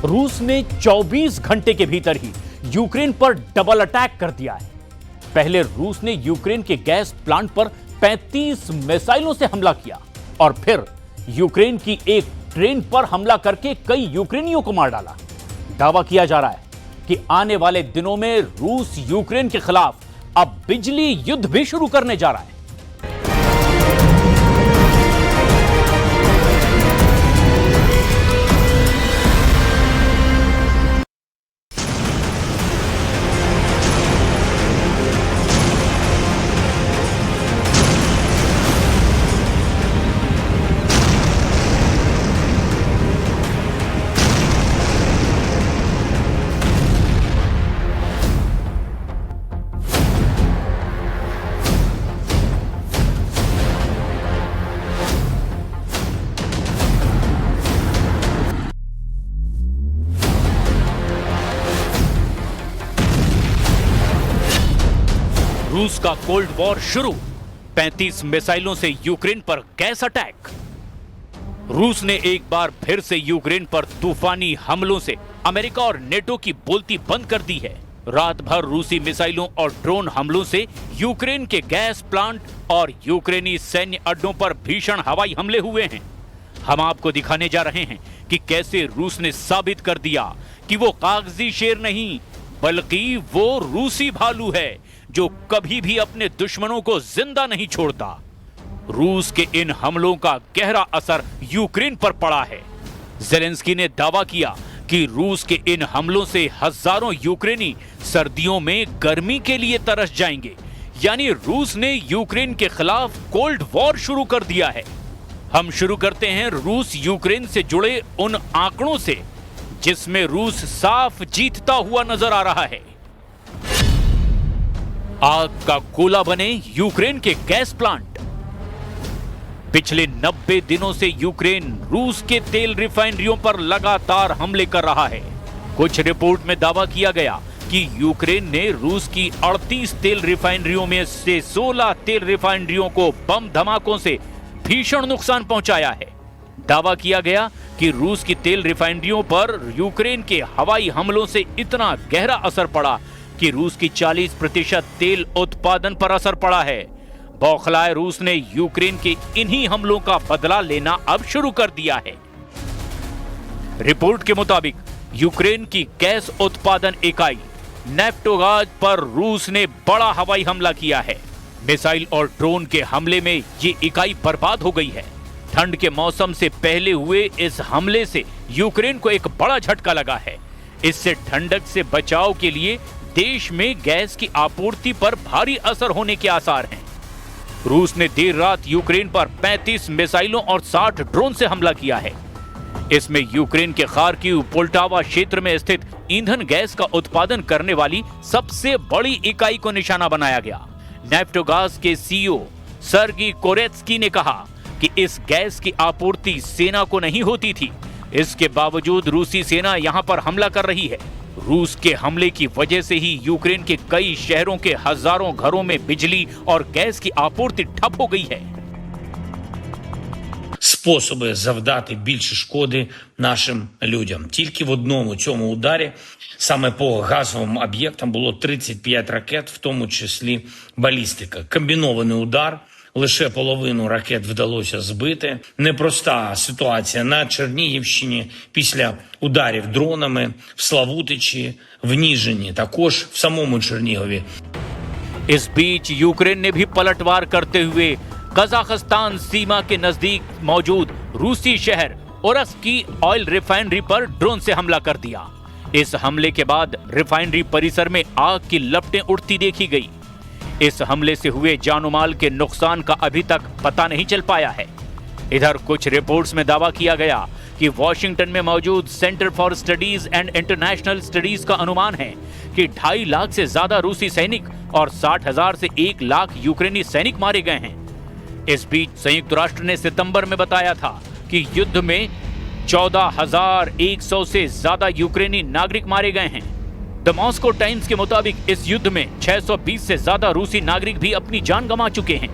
रूस ने 24 घंटे के भीतर ही यूक्रेन पर डबल अटैक कर दिया है। पहले रूस ने यूक्रेन के गैस प्लांट पर 35 मिसाइलों से हमला किया और फिर यूक्रेन की एक ट्रेन पर हमला करके कई यूक्रेनियों को मार डाला। दावा किया जा रहा है कि आने वाले दिनों में रूस यूक्रेन के खिलाफ अब बिजली युद्ध भी शुरू करने जा रहा है। रूस का कोल्ड वॉर शुरू, 35 मिसाइलों से यूक्रेन पर गैस अटैक। रूस ने एक बार फिर से यूक्रेन पर तूफानी हमलों से अमेरिका और नेटो की बोलती बंद कर दी है। रात भर रूसी मिसाइलों और ड्रोन हमलों से यूक्रेन के गैस प्लांट और यूक्रेनी सैन्य अड्डों पर भीषण हवाई हमले हुए हैं। हम आपको दिखाने जा रहे हैं कि कैसे रूस ने साबित कर दिया कि वो कागजी शेर नहीं बल्कि वो रूसी भालू है जो कभी भी अपने दुश्मनों को जिंदा नहीं छोड़ता। रूस के इन हमलों का गहरा असर यूक्रेन पर पड़ा है। ज़ेलेंस्की ने दावा किया कि रूस के इन हमलों से हजारों यूक्रेनी सर्दियों में गर्मी के लिए तरस जाएंगे। यानी रूस ने यूक्रेन के खिलाफ कोल्ड वॉर शुरू कर दिया है। हम शुरू करते हैं रूस यूक्रेन से जुड़े उन आंकड़ों से जिसमें रूस साफ जीतता हुआ नजर आ रहा है। आग का गोला बने यूक्रेन के गैस प्लांट। पिछले 90 दिनों से यूक्रेन रूस के तेल रिफाइनरियों पर लगातार हमले कर रहा है। कुछ रिपोर्ट में दावा किया गया कि यूक्रेन ने रूस की 38 तेल रिफाइनरियों में से 16 तेल रिफाइनरियों को बम धमाकों से भीषण नुकसान पहुंचाया है। दावा किया गया कि रूस की तेल रिफाइनरियों पर यूक्रेन के हवाई हमलों से इतना गहरा असर पड़ा कि रूस की 40% तेल उत्पादन पर असर पड़ा है। बौखलाए रूस ने यूक्रेन के इन्हीं हमलों का बदला लेना अब शुरू कर दिया है। रिपोर्ट के मुताबिक यूक्रेन की गैस उत्पादन इकाई नेफ्टोगाज पर रूस ने बड़ा हवाई हमला किया है। मिसाइल और ड्रोन के हमले में ये इकाई बर्बाद हो गई है। ठंड के मौसम से पहले हुए इस हमले से यूक्रेन को एक बड़ा झटका लगा है। इससे ठंडक से बचाव के लिए देश में गैस की आपूर्ति पर भारी असर होने के आसार हैं। रूस ने देर रात यूक्रेन पर 35 मिसाइलों और 60 ड्रोन से हमला किया है। इसमें यूक्रेन के खार्किव पोल्टावा क्षेत्र में स्थित ईंधन गैस का उत्पादन करने वाली सबसे बड़ी इकाई को निशाना बनाया गया। नेफ्टोगाज के सीईओ सर्गी कोरेत्स्की ने कहा कि इस गैस की आपूर्ति सेना को नहीं होती थी। इसके बावजूद रूसी सेना यहां पर हमला कर रही है। रूस के हमले की वजह से ही यूक्रेन के कई शहरों के हजारों घरों में बिजली और गैस की आपूर्ति ठप हो गई है। Способи завдати більше шкоди нашим людям. Тільки в одному цьому ударі саме по газовим об'єктам було 35 ракет, в тому числі балістика. Комбінований удар. Лише половину ракет вдалося збити. Непроста ситуація на Чернігівщині після ударів дронами, в Славутичі, в Ніжині, також в самому Чернігові. इस बीच यूक्रेन ने भी पलटवार करते हुए कजाकिस्तान सीमा के नजदीक मौजूद रूसी शहर ओरस्क की ऑयल रिफाइनरी पर ड्रोन से हमला कर दिया। इस हमले के बाद रिफाइनरी परिसर में आग की लपटें उठती देखी गई। इस हमले से हुए जानमाल के नुकसान का अभी तक पता नहीं चल पाया है। इधर कुछ रिपोर्ट्स में दावा किया गया कि वॉशिंगटन में मौजूद centre for studies and international studies का अनुमान है कि 2.5 लाख से ज्यादा रूसी सैनिक और 60,000 से 1 लाख यूक्रेनी सैनिक मारे गए हैं। इस बीच संयुक्त राष्ट्र ने सितंबर में बताया था कि युद्ध में 14,100 से ज्यादा यूक्रेनी नागरिक मारे गए हैं। द मॉस्को टाइम्स के मुताबिक इस युद्ध में 620 से ज्यादा रूसी नागरिक भी अपनी जान गंवा चुके हैं।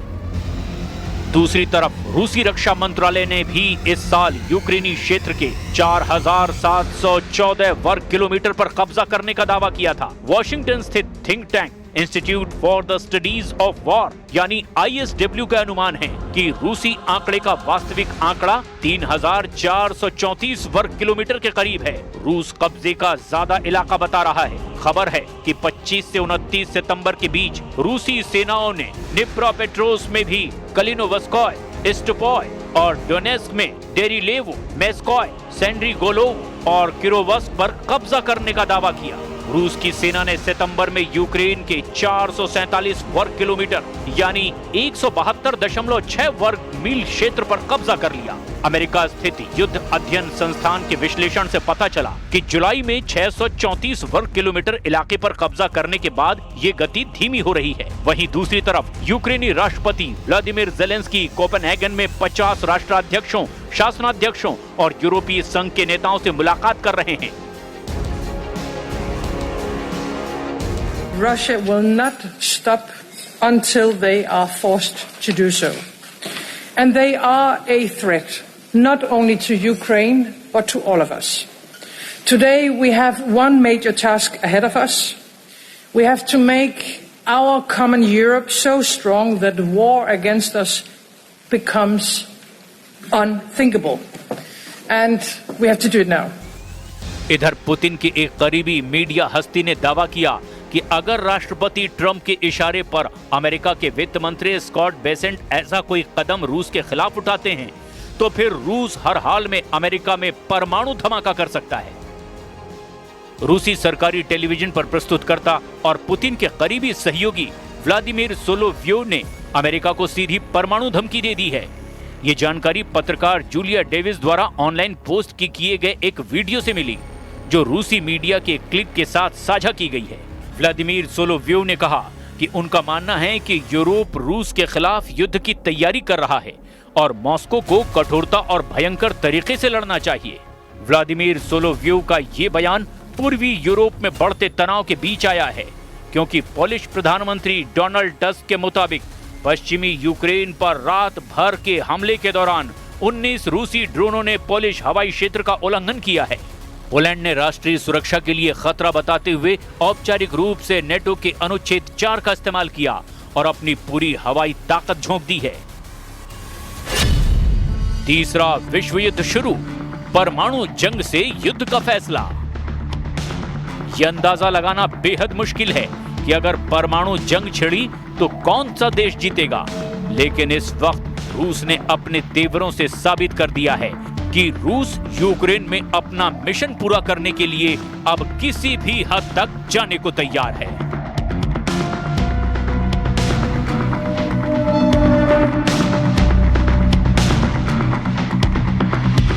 दूसरी तरफ रूसी रक्षा मंत्रालय ने भी इस साल यूक्रेनी क्षेत्र के 4,714 वर्ग किलोमीटर पर कब्जा करने का दावा किया था। वॉशिंगटन स्थित think tank institute for the studies of war यानी ISW का अनुमान है कि रूसी आंकड़े का वास्तविक आंकड़ा 3,434 वर्ग किलोमीटर के करीब है। रूस कब्जे का ज्यादा इलाका बता रहा है। खबर है कि 25 से 29 सितंबर के बीच रूसी सेनाओं ने निप्रोपेट्रोव्स्क में भी कलिनोवस्कोय, इस्टोपोय और डोनेस्क में डेरिलेवो, मेस्कोय, सेंड्रीगोलोव और किरोवस्क पर कब्जा करने का दावा किया। रूस की सेना ने सितंबर में यूक्रेन के 447 वर्ग किलोमीटर यानी 172.6 वर्ग मील क्षेत्र पर कब्जा कर लिया। अमेरिका स्थित युद्ध अध्ययन संस्थान के विश्लेषण से पता चला कि जुलाई में 634 वर्ग किलोमीटर इलाके पर कब्जा करने के बाद ये गति धीमी हो रही है। वहीं दूसरी तरफ यूक्रेनी राष्ट्रपति व्लादिमीर ज़ेलेंस्की कोपेनहेगन में 50 राष्ट्राध्यक्षों, शासनाध्यक्षों और यूरोपीय संघ के नेताओं से मुलाकात कर रहे हैं। Russia will not stop until they are forced to do so. And they are a threat, not only to Ukraine, but to all of us. Today we have one major task ahead of us. We have to make our common Europe so strong that war against us becomes unthinkable. And we have to do it now. इधर Putin की एक करीबी media हस्ती ने दावा किया कि अगर राष्ट्रपति ट्रंप के इशारे पर अमेरिका के वित्त मंत्री स्कॉट बेसेंट ऐसा कोई कदम रूस के खिलाफ उठाते हैं तो फिर रूस हर हाल में अमेरिका में परमाणु धमाका कर सकता है। रूसी सरकारी टेलीविजन पर प्रस्तुतकर्ता और पुतिन के करीबी सहयोगी व्लादिमीर सोलोव्योव ने अमेरिका को सीधी परमाणु धमकी दे दी है। ये जानकारी पत्रकार जूलिया डेविस द्वारा ऑनलाइन पोस्ट किए गए एक वीडियो से मिली, जो रूसी मीडिया के क्लिप के साथ साझा की गई है। व्लादिमीर सोलोव्योव ने कहा कि उनका मानना है कि यूरोप रूस के खिलाफ युद्ध की तैयारी कर रहा है और मॉस्को को कठोरता और भयंकर तरीके से लड़ना चाहिए। व्लादिमीर सोलोव्योव का ये बयान पूर्वी यूरोप में बढ़ते तनाव के बीच आया है, क्योंकि पोलिश प्रधानमंत्री डोनाल्ड टस्क के मुताबिक पश्चिमी यूक्रेन पर रात भर के हमले के दौरान 19 रूसी ड्रोनों ने पोलिश हवाई क्षेत्र का उल्लंघन किया है। पोलैंड ने राष्ट्रीय सुरक्षा के लिए खतरा बताते हुए औपचारिक रूप से नेटो के अनुच्छेद 4 का इस्तेमाल किया और अपनी पूरी हवाई ताकत झोंक दी है। तीसरा विश्व युद्ध शुरू, परमाणु जंग से युद्ध का फैसला। यह अंदाजा लगाना बेहद मुश्किल है कि अगर परमाणु जंग छिड़ी तो कौन सा देश जीतेगा, लेकिन इस वक्त रूस ने अपने तेवरों से साबित कर दिया है कि रूस यूक्रेन में अपना मिशन पूरा करने के लिए अब किसी भी हद तक जाने को तैयार है।